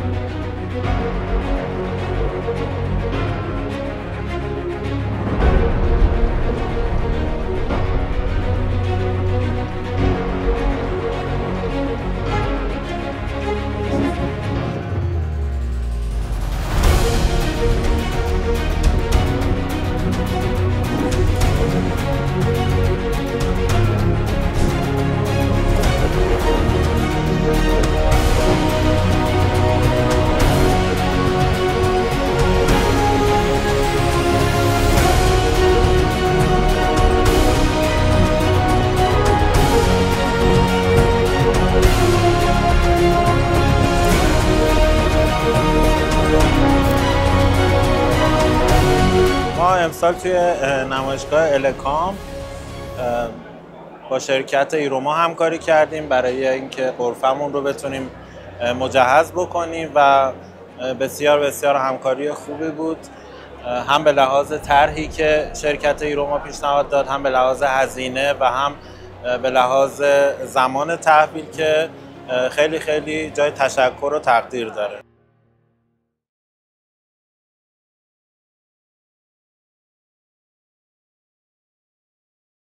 ما امسال توی نمایشگاه الکام با شرکت ایروما همکاری کردیم برای اینکه غرفمون رو بتونیم مجهز بکنیم و بسیار همکاری خوبی بود، هم به لحاظ طرحی که شرکت ایروما پیشنهاد داد، هم به لحاظ هزینه و هم به لحاظ زمان تحویل که خیلی جای تشکر و تقدیر داره.